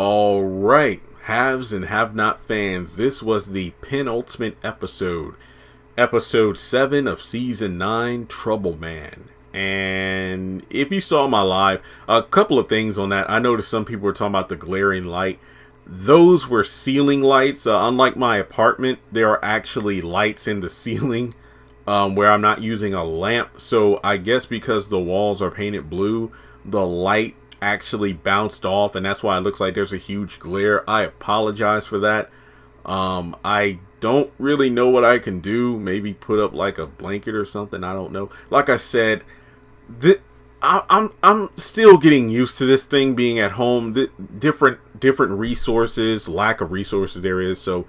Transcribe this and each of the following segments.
All right, haves and have not fans. This was the penultimate episode, episode 7 of season 9, Trouble Man. And if you saw my live, a couple of things on that. I noticed some people were talking about the glaring light. Those were ceiling lights. Unlike my apartment, there are actually lights in the ceiling where I'm not using a lamp. So I guess because the walls are painted blue, the light actually bounced off, and that's why it looks like there's a huge glare. I apologize for that. I don't really know what I can do. Maybe put up like a blanket or something. I don't know. Like I said, I'm still getting used to this thing being at home. Different resources, lack of resources there is. So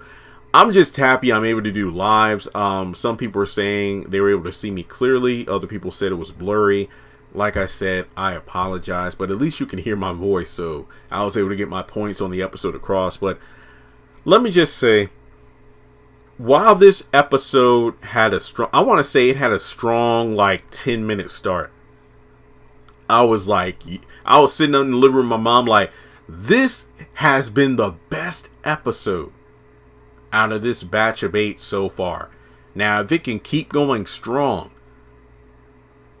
I'm just happy I'm able to do lives. Some people are saying they were able to see me clearly. Other people said it was blurry. Like I said, I apologize, but at least you can hear my voice, so I was able to get my points on the episode across. But let me just say, while this episode had a strong, I want to say it had a strong, like, 10-minute start. I was sitting in the living room with my mom, like, this has been the best episode out of this batch of 8 so far. Now, if it can keep going strong,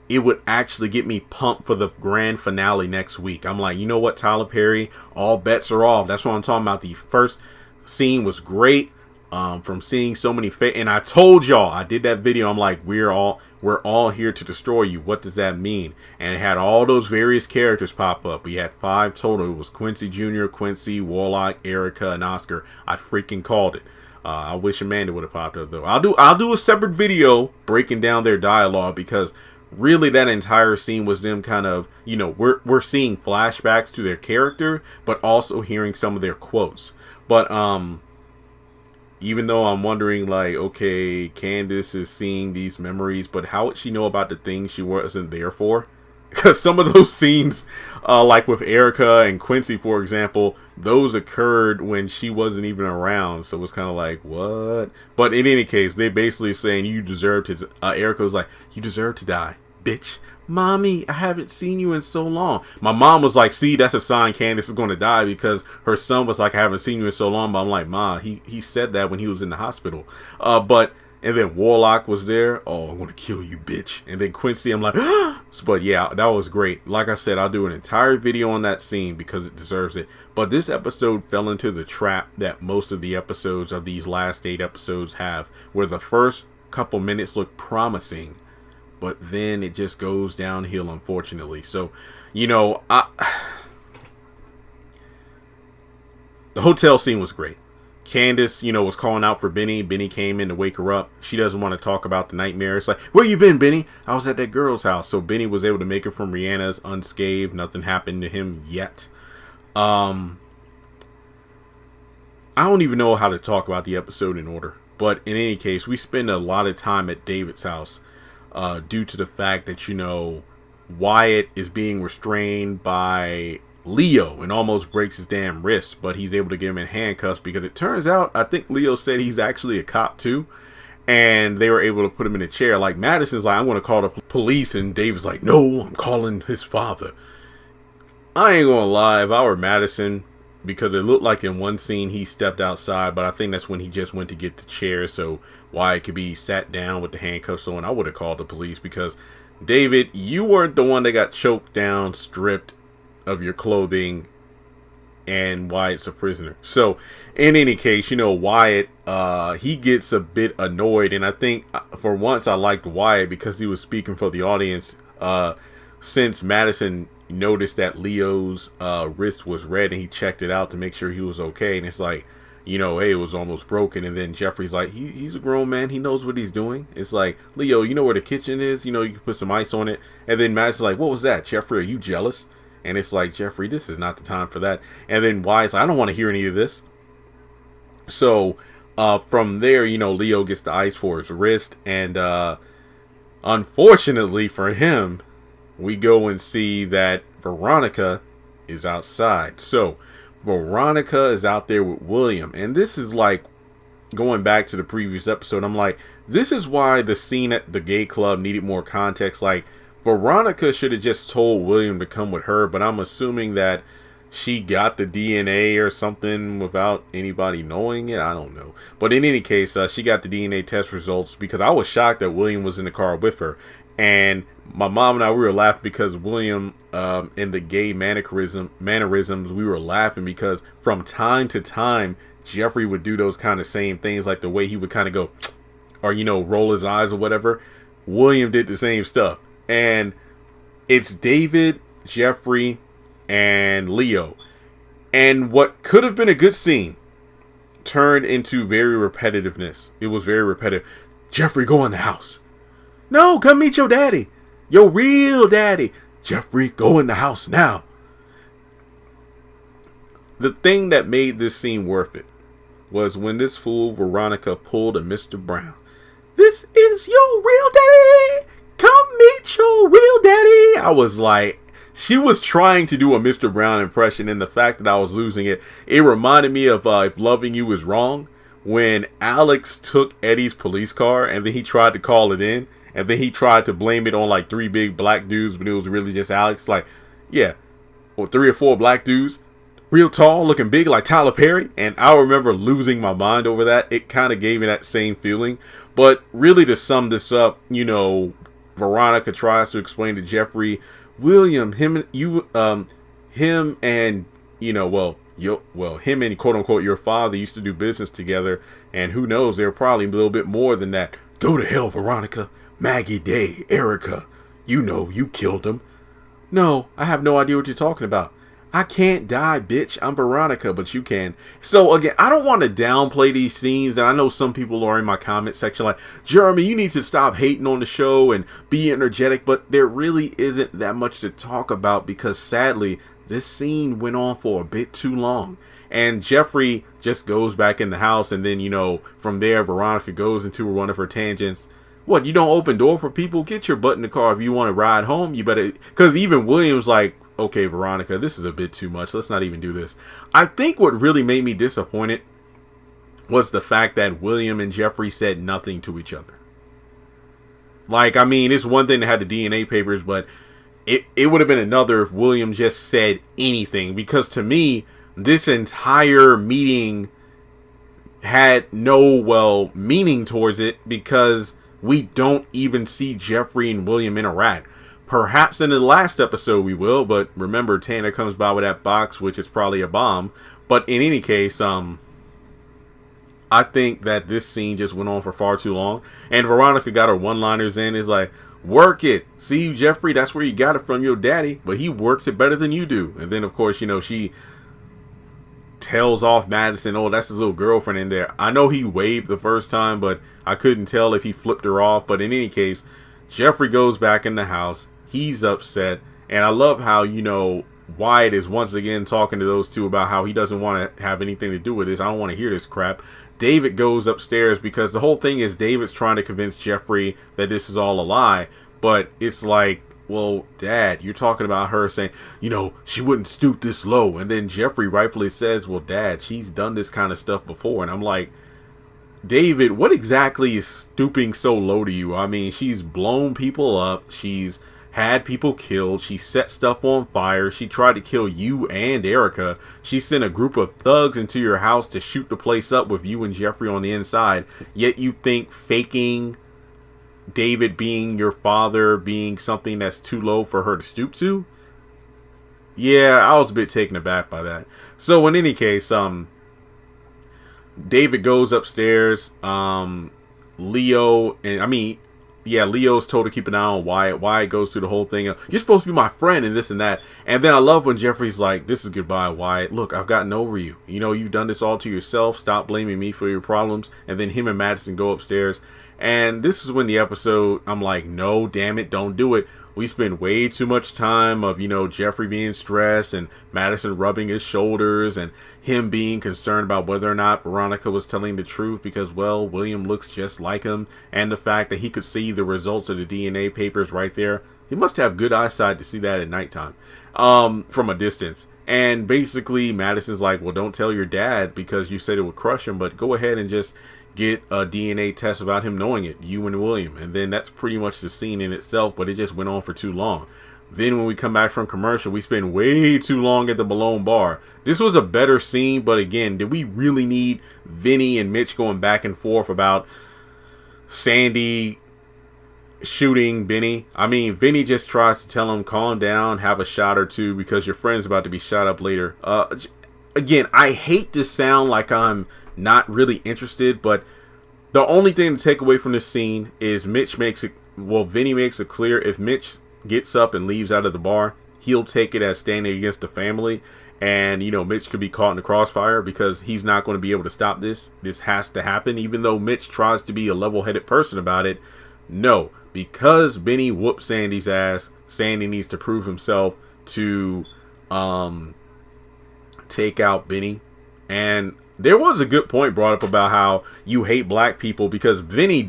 it would actually get me pumped for the grand finale next week. I'm like, you know what, Tyler Perry, all bets are off. That's what I'm talking about. The first scene was great. From seeing so many and I told y'all, I did that video. I'm like, we're all here to destroy you. What does that mean? And it had all those various characters pop up. We had 5 total. It was Quincy Jr., Quincy, Warlock, Erica, and Oscar. I freaking called it. I wish Amanda would have popped up though. I'll do a separate video breaking down their dialogue, because really that entire scene was them kind of, you know, we're seeing flashbacks to their character, but also hearing some of their quotes. But even though I'm wondering, like, okay, Candace is seeing these memories, but how would she know about the things she wasn't there for? Because some of those scenes, like with Erica and Quincy, for example, those occurred when she wasn't even around. So it was kind of like, what? But in any case, they basically saying you deserve to. Erica was like, you deserve to die, bitch. Mommy, I haven't seen you in so long. My mom was like, see, that's a sign Candace is going to die, because her son was like, I haven't seen you in so long. But I'm like, Ma, he said that when he was in the hospital. And then Warlock was there. Oh, I want to kill you, bitch. And then Quincy, I'm like, but yeah, that was great. Like I said, I'll do an entire video on that scene because it deserves it. But this episode fell into the trap that most of the episodes of these last 8 episodes have, where the first couple minutes look promising, but then it just goes downhill, unfortunately. So, you know, the hotel scene was great. Candace, you know, was calling out for Benny. Benny came in to wake her up. She doesn't want to talk about the nightmare. It's like, where you been, Benny? I was at that girl's house. So Benny was able to make it from Rihanna's unscathed. Nothing happened to him yet. I don't even know how to talk about the episode in order. But in any case, we spend a lot of time at David's house due to the fact that, you know, Wyatt is being restrained by Leo and almost breaks his damn wrist, but he's able to get him in handcuffs because it turns out, I think Leo said he's actually a cop too, and they were able to put him in a chair. Like, Madison's like, I'm going to call the police, and David's like, no, I'm calling his father. I ain't gonna lie, if I were Madison, because it looked like in one scene he stepped outside, but I think that's when he just went to get the chair so Wyatt could be sat down with the handcuffs on. I would have called the police, because David, you weren't the one that got choked down, stripped of your clothing, and Wyatt's a prisoner. So in any case, you know, Wyatt, he gets a bit annoyed, and I think for once I liked Wyatt because he was speaking for the audience, since Madison noticed that Leo's wrist was red, and he checked it out to make sure he was okay, and it's like, you know, hey, it was almost broken. And then Jeffrey's like, he's a grown man, he knows what he's doing. It's like, Leo, you know where the kitchen is, you know, you can put some ice on it. And then Madison's like, what was that, Jeffrey? Are you jealous? And it's like, Jeffrey, this is not the time for that. And then Wyatt's like, I don't want to hear any of this. So from there, you know, Leo gets the ice for his wrist. And unfortunately for him, we go and see that Veronica is outside. So Veronica is out there with William. And this is like, going back to the previous episode, I'm like, this is why the scene at the gay club needed more context. Like, Veronica should have just told William to come with her, but I'm assuming that she got the DNA or something without anybody knowing it. I don't know. But in any case, she got the DNA test results because I was shocked that William was in the car with her. And my mom and I, we were laughing because William, in the gay mannerisms, we were laughing because from time to time, Jeffrey would do those kind of same things, like the way he would kind of go, or, roll his eyes or whatever. William did the same stuff. And it's David, Jeffrey, and Leo. And what could have been a good scene turned into very repetitiveness. It was very repetitive. Jeffrey, go in the house. No, come meet your daddy. Your real daddy. Jeffrey, go in the house now. The thing that made this scene worth it was when this fool Veronica pulled a Mr. Brown. This is your real daddy. Come meet your real daddy. I was like, she was trying to do a Mr. Brown impression, and the fact that I was losing it, it reminded me of If Loving You Is Wrong, when Alex took Eddie's police car and then he tried to call it in, and then he tried to blame it on like 3 big black dudes, but it was really just Alex. Like, yeah, or 3 or 4 black dudes, real tall, looking big like Tyler Perry. And I remember losing my mind over that. It kind of gave me that same feeling. But really, to sum this up, Veronica tries to explain to Jeffrey, William, him and him and quote unquote your father used to do business together, and who knows, they're probably a little bit more than that. Go to hell, Veronica. Maggie Day, Erica, you killed him. No, I have no idea what you're talking about. I can't die, bitch. I'm Veronica, but you can. So again, I don't want to downplay these scenes, and I know some people are in my comment section like, Jeremy, you need to stop hating on the show and be energetic, but there really isn't that much to talk about because sadly, this scene went on for a bit too long. And Jeffrey just goes back in the house, and then, from there, Veronica goes into one of her tangents. What, you don't open door for people? Get your butt in the car. If you want to ride home, you better, because even William's like, okay, Veronica, this is a bit too much. Let's not even do this. I think what really made me disappointed was the fact that William and Jeffrey said nothing to each other. Like, I mean, it's one thing to have the DNA papers, but it would have been another if William just said anything. Because to me, this entire meeting had no, meaning towards it because we don't even see Jeffrey and William interact. Perhaps in the last episode we will, but remember, Tanner comes by with that box, which is probably a bomb. But in any case, I think that this scene just went on for far too long. And Veronica got her one-liners in. Is like, work it. See, Jeffrey, that's where you got it from your daddy, but he works it better than you do. And then, of course, she tells off Madison, oh, that's his little girlfriend in there. I know he waved the first time, but I couldn't tell if he flipped her off. But in any case, Jeffrey goes back in the house. He's upset, and I love how, Wyatt is once again talking to those two about how he doesn't want to have anything to do with this. I don't want to hear this crap. David goes upstairs because the whole thing is David's trying to convince Jeffrey that this is all a lie, but it's like, well, Dad, you're talking about her saying, she wouldn't stoop this low, and then Jeffrey rightfully says, well, Dad, she's done this kind of stuff before, and I'm like, David, what exactly is stooping so low to you? I mean, she's blown people up, she's had people killed, she set stuff on fire, she tried to kill you and Erica, she sent a group of thugs into your house to shoot the place up with you and Jeffrey on the inside, yet you think faking David being your father being something that's too low for her to stoop to? Yeah, I was a bit taken aback by that. So in any case, David goes upstairs, Leo's told to keep an eye on Wyatt. Wyatt goes through the whole thing of, you're supposed to be my friend and this and that. And then I love when Jeffrey's like, this is goodbye, Wyatt. Look, I've gotten over you. You've done this all to yourself. Stop blaming me for your problems. And then him and Madison go upstairs. And this is when the episode, I'm like, no, damn it, don't do it. We spend way too much time of, Jeffrey being stressed and Madison rubbing his shoulders and him being concerned about whether or not Veronica was telling the truth because, well, William looks just like him. And the fact that he could see the results of the DNA papers right there. He must have good eyesight to see that at nighttime from a distance. And basically Madison's like, well, don't tell your dad because you said it would crush him, but go ahead and just get a DNA test without him knowing it, you and William. And then that's pretty much the scene in itself, but it just went on for too long. Then when we come back from commercial, we spend way too long at the Malone bar. This was a better scene, but again, did we really need Vinny and Mitch going back and forth about Sandy shooting Vinny? I mean, Vinny just tries to tell him, calm down, have a shot or two because your friend's about to be shot up later. Again, I hate to sound like I'm not really interested, but the only thing to take away from this scene is Vinny makes it clear if Mitch gets up and leaves out of the bar, he'll take it as standing against the family, and Mitch could be caught in the crossfire because he's not going to be able to stop this. This has to happen, even though Mitch tries to be a level-headed person about it. No, because Vinny whooped Sandy's ass, Sandy needs to prove himself to take out Vinny. And there was a good point brought up about how you hate black people because Vinny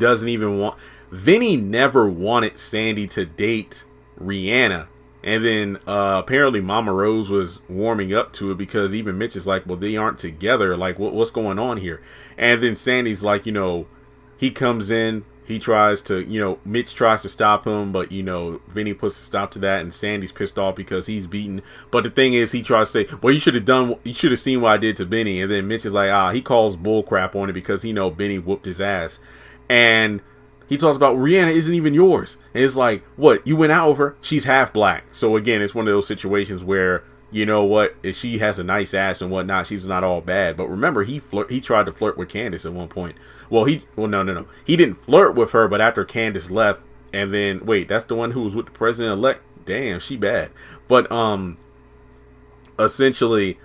never wanted Sandy to date Rihanna. And then apparently Mama Rose was warming up to it because even Mitch is like, well, they aren't together. Like, what's going on here? And then Sandy's like, he comes in, he tries to, Mitch tries to stop him, but, Vinny puts a stop to that, and Sandy's pissed off because he's beaten. But the thing is, he tries to say, well, you should have seen what I did to Vinny. And then Mitch is like, he calls bull crap on it because he Vinny whooped his ass. And he talks about Rihanna isn't even yours. And it's like, what? You went out with her? She's half black. So again, it's one of those situations where, if she has a nice ass and whatnot, she's not all bad. But remember, he tried to flirt with Candace at one point. No. He didn't flirt with her, but after Candace left, and then, wait, that's the one who was with the president-elect? Damn, she bad. But, essentially,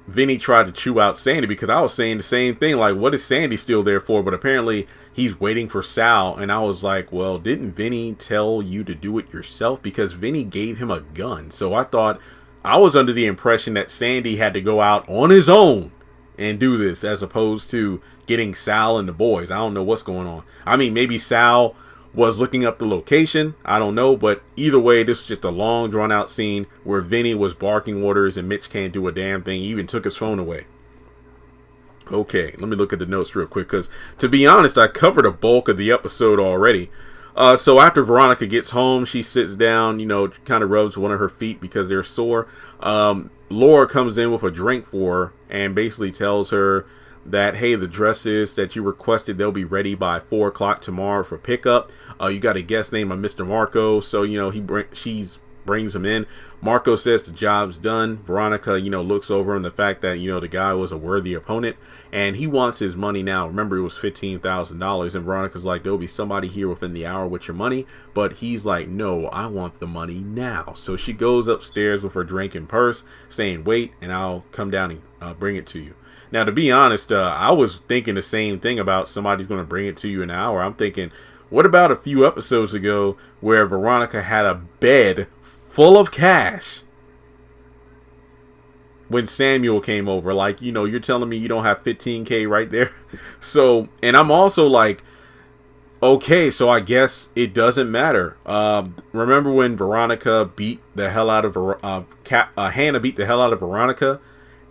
Vinny tried to chew out Sandy because I was saying the same thing. Like, what is Sandy still there for? But apparently he's waiting for Sal. And I was like, well, didn't Vinny tell you to do it yourself? Because Vinny gave him a gun. So I was under the impression that Sandy had to go out on his own and do this as opposed to getting Sal and the boys. I don't know what's going on. I mean, maybe Sal was looking up the location. I don't know, but either way, this is just a long, drawn-out scene where Vinny was barking orders and Mitch can't do a damn thing. He even took his phone away. Okay, let me look at the notes real quick, because to be honest, I covered a bulk of the episode already. So after Veronica gets home, she sits down, kind of rubs one of her feet because they're sore. Laura comes in with a drink for her and basically tells her that, hey, the dresses that you requested, they'll be ready by 4 o'clock tomorrow for pickup. You got a guest name of Mr. Marco, so she brings him in. Marco says the job's done. Veronica, looks over him, the fact that the guy was a worthy opponent, and he wants his money now. Remember, it was $15,000, and Veronica's like, there'll be somebody here within the hour with your money, but he's like, no, I want the money now. So she goes upstairs with her drink and purse, saying, wait, and I'll come down and bring it to you. Now, to be honest, I was thinking the same thing about somebody's going to bring it to you in an hour. I'm thinking, what about a few episodes ago where Veronica had a bed full of cash when Samuel came over? Like, you're telling me you don't have $15K right there? So, and I'm also like, okay, so I guess it doesn't matter. Remember when Veronica beat the hell out of Hannah beat the hell out of Veronica?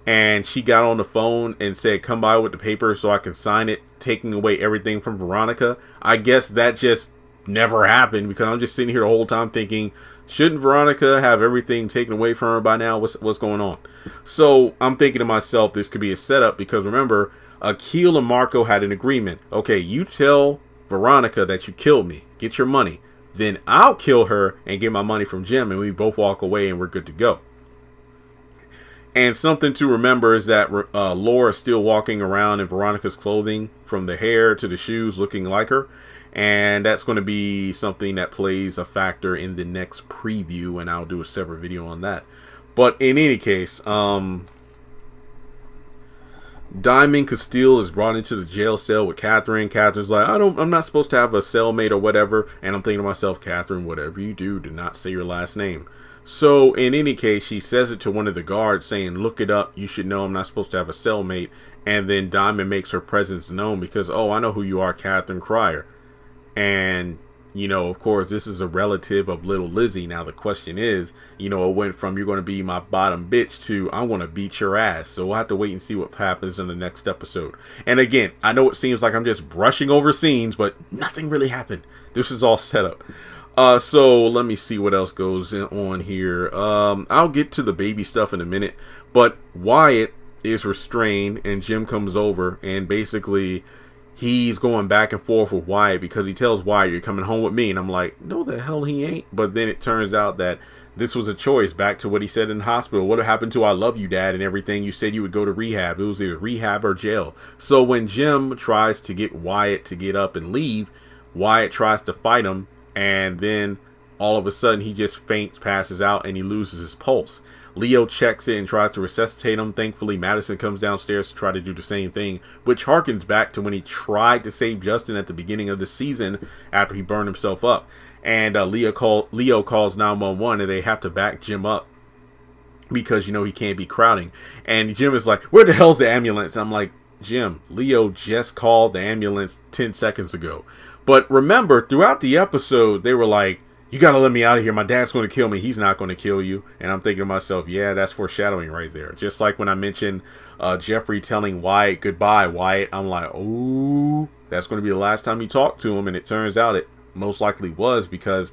And she got on the phone and said, come by with the paper so I can sign it, taking away everything from Veronica. I guess that just never happened because I'm just sitting here the whole time thinking, shouldn't Veronica have everything taken away from her by now? What's going on? So I'm thinking to myself, this could be a setup because remember, Akil and Marco had an agreement. Okay, you tell Veronica that you killed me, get your money. Then I'll kill her and get my money from Jim and we both walk away and we're good to go. And something to remember is that Laura's still walking around in Veronica's clothing, from the hair to the shoes, looking like her. And that's going to be something that plays a factor in the next preview, and I'll do a separate video on that. But in any case, Diamond Castile is brought into the jail cell with Catherine. Catherine's like, I'm not supposed to have a cellmate or whatever. And I'm thinking to myself, Catherine, whatever you do not say your last name. So, in any case, she says it to one of the guards saying, look it up. You should know I'm not supposed to have a cellmate. And then Diamond makes her presence known because, oh, I know who you are, Catherine Cryer. And, of course, this is a relative of little Lizzie. Now, the question is, it went from you're going to be my bottom bitch to I'm going to beat your ass. So, we'll have to wait and see what happens in the next episode. And again, I know it seems like I'm just brushing over scenes, but nothing really happened. This is all set up. So let me see what else goes on here. I'll get to the baby stuff in a minute, but Wyatt is restrained and Jim comes over and basically he's going back and forth with Wyatt because he tells Wyatt, "You're coming home with me," and I'm like, no the hell he ain't. But then it turns out that this was a choice, back to what he said in the hospital. What happened to "I love you, Dad" and everything? You said you would go to rehab. It was either rehab or jail. So when Jim tries to get Wyatt to get up and leave, Wyatt tries to fight him, and then all of a sudden he just faints, passes out, and he loses his pulse. Leo checks it and tries to resuscitate him. Thankfully, Madison comes downstairs to try to do the same thing, which harkens back to when he tried to save Justin at the beginning of the season after he burned himself up. And Leo calls 911, and they have to back Jim up because, he can't be crowding. And Jim is like, "Where the hell's the ambulance?" I'm like, Jim, Leo just called the ambulance 10 seconds ago. But remember, throughout the episode, they were like, "You got to let me out of here. My dad's going to kill me." "He's not going to kill you." And I'm thinking to myself, yeah, that's foreshadowing right there. Just like when I mentioned Jeffrey telling Wyatt, "Goodbye, Wyatt." I'm like, oh, that's going to be the last time you talk to him. And it turns out it most likely was, because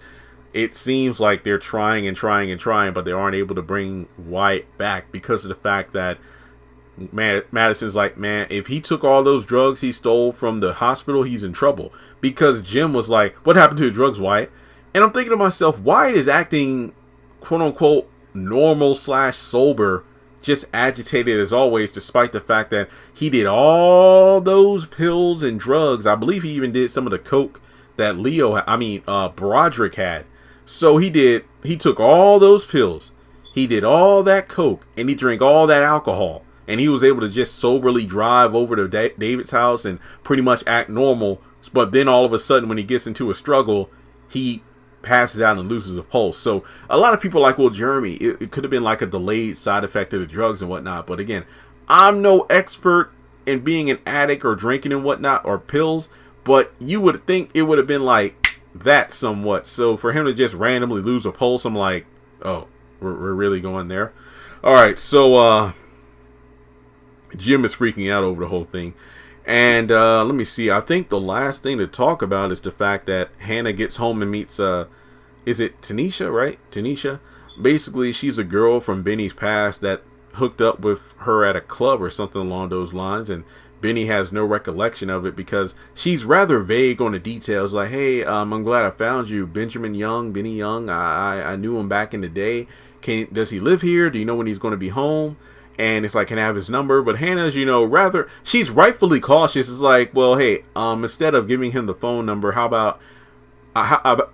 it seems like they're trying and trying and trying, but they aren't able to bring Wyatt back because of the fact that Madison's like, man, if he took all those drugs he stole from the hospital, he's in trouble. Because Jim was like, "What happened to the drugs, Wyatt?" And I'm thinking to myself, Wyatt is acting quote unquote normal / sober, just agitated as always, despite the fact that he did all those pills and drugs. I believe he even did some of the coke that Broderick had. So he took all those pills, he did all that coke, and he drank all that alcohol. And he was able to just soberly drive over to David's house and pretty much act normal. But then all of a sudden, when he gets into a struggle, he passes out and loses a pulse. So a lot of people are like, well, Jeremy, it could have been like a delayed side effect of the drugs and whatnot. But again, I'm no expert in being an addict or drinking and whatnot or pills. But you would think it would have been like that somewhat. So for him to just randomly lose a pulse, I'm like, oh, we're really going there. All right, so Jim is freaking out over the whole thing. And let me see. I think the last thing to talk about is the fact that Hannah gets home and meets, is it Tanisha, right? Tanisha. Basically, she's a girl from Benny's past that hooked up with her at a club or something along those lines. And Benny has no recollection of it because she's rather vague on the details. Like, hey, I'm glad I found you. Benny Young. I knew him back in the day. Does he live here? Do you know when he's going to be home? And it's like, can I have his number? But Hannah's, she's rightfully cautious. It's like, well, hey, instead of giving him the phone number, how about,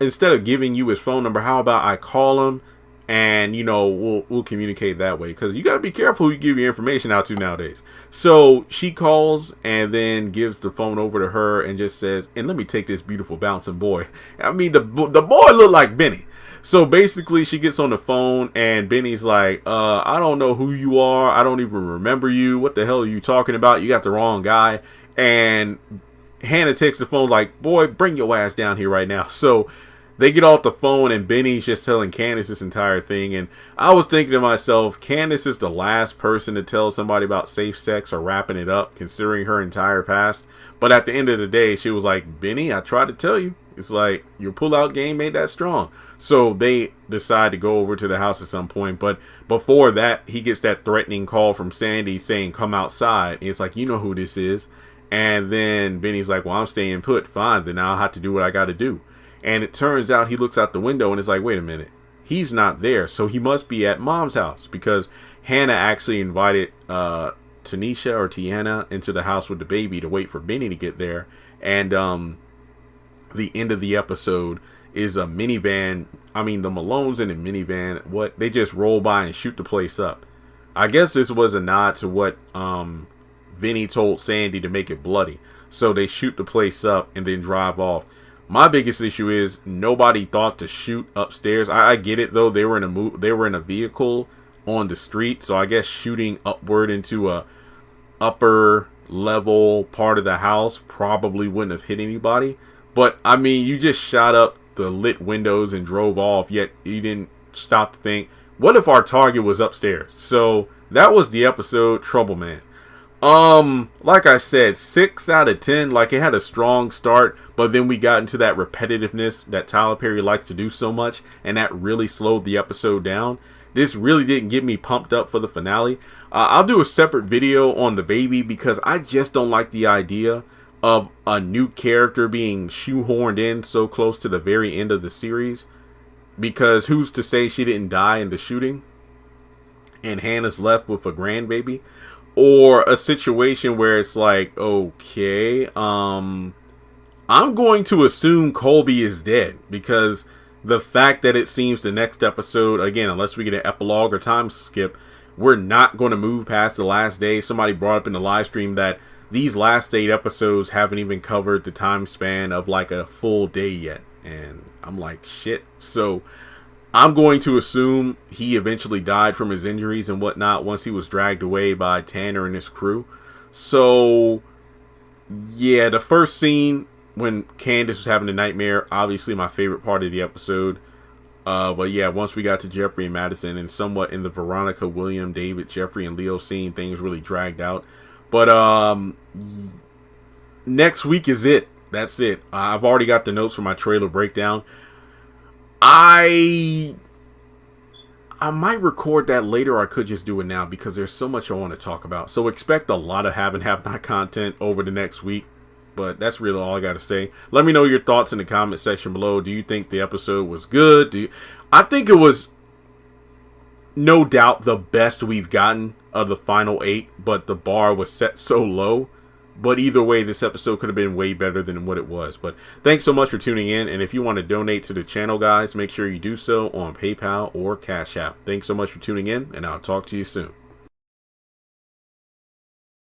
instead of giving you his phone number, how about I call him and, we'll communicate that way. Because you got to be careful who you give your information out to nowadays. So she calls and then gives the phone over to her and just says, "And let me take this beautiful bouncing boy." I mean, the boy looked like Benny. So basically she gets on the phone and Benny's like, I don't know who you are. I don't even remember you. What the hell are you talking about? You got the wrong guy. And Hannah takes the phone like, "Boy, bring your ass down here right now." So they get off the phone and Benny's just telling Candace this entire thing. And I was thinking to myself, Candace is the last person to tell somebody about safe sex or wrapping it up, considering her entire past. But at the end of the day, she was like, "Benny, I tried to tell you." It's like, your pull-out game ain't that strong. So they decide to go over to the house at some point. But before that, he gets that threatening call from Sandy saying, "Come outside." And it's like, you know who this is. And then Benny's like, "Well, I'm staying put." "Fine, then I'll have to do what I got to do." And it turns out he looks out the window and is like, wait a minute. He's not there. So he must be at Mom's house, because Hannah actually invited Tanisha or Tiana into the house with the baby to wait for Benny to get there. And the end of the episode is a minivan. I mean, the Malones in a minivan. What? They just roll by and shoot the place up. I guess this was a nod to what Vinny told Sandy to make it bloody. So they shoot the place up and then drive off. My biggest issue is nobody thought to shoot upstairs. I get it though. They were in a vehicle on the street, so I guess shooting upward into a upper level part of the house probably wouldn't have hit anybody. But I mean, you just shot up the lit windows and drove off, yet you didn't stop to think, what if our target was upstairs? So that was the episode, Trouble Man. Like I said, 6 out of 10. Like, it had a strong start, but then we got into that repetitiveness that Tyler Perry likes to do so much, and that really slowed the episode down. This really didn't get me pumped up for the finale. I'll do a separate video on the baby because I just don't like the idea of a new character being shoehorned in so close to the very end of the series. Because who's to say she didn't die in the shooting and Hannah's left with a grandbaby? Or a situation where it's like, okay, I'm going to assume Colby is dead, because the fact that it seems the next episode, again, unless we get an epilogue or time skip, we're not going to move past the last day. Somebody brought up in the live stream that these last 8 episodes haven't even covered the time span of like a full day yet. And I'm like, shit. So I'm going to assume he eventually died from his injuries and whatnot once he was dragged away by Tanner and his crew. So, yeah, the first scene when Candace was having a nightmare, obviously my favorite part of the episode. But yeah, once we got to Jeffrey and Madison and somewhat in the Veronica, William, David, Jeffrey, and Leo scene, things really dragged out. But next week is it. That's it. I've already got the notes for my trailer breakdown. I might record that later, or I could just do it now because there's so much I want to talk about. So expect a lot of have not content over the next week. But that's really all I got to say. Let me know your thoughts in the comment section below. Do you think the episode was good? I think it was no doubt the best we've gotten of the final 8, but the bar was set so low. But either way, this episode could have been way better than what it was. But thanks so much for tuning in. And if you want to donate to the channel, guys, make sure you do so on PayPal or Cash App. Thanks so much for tuning in, and I'll talk to you soon.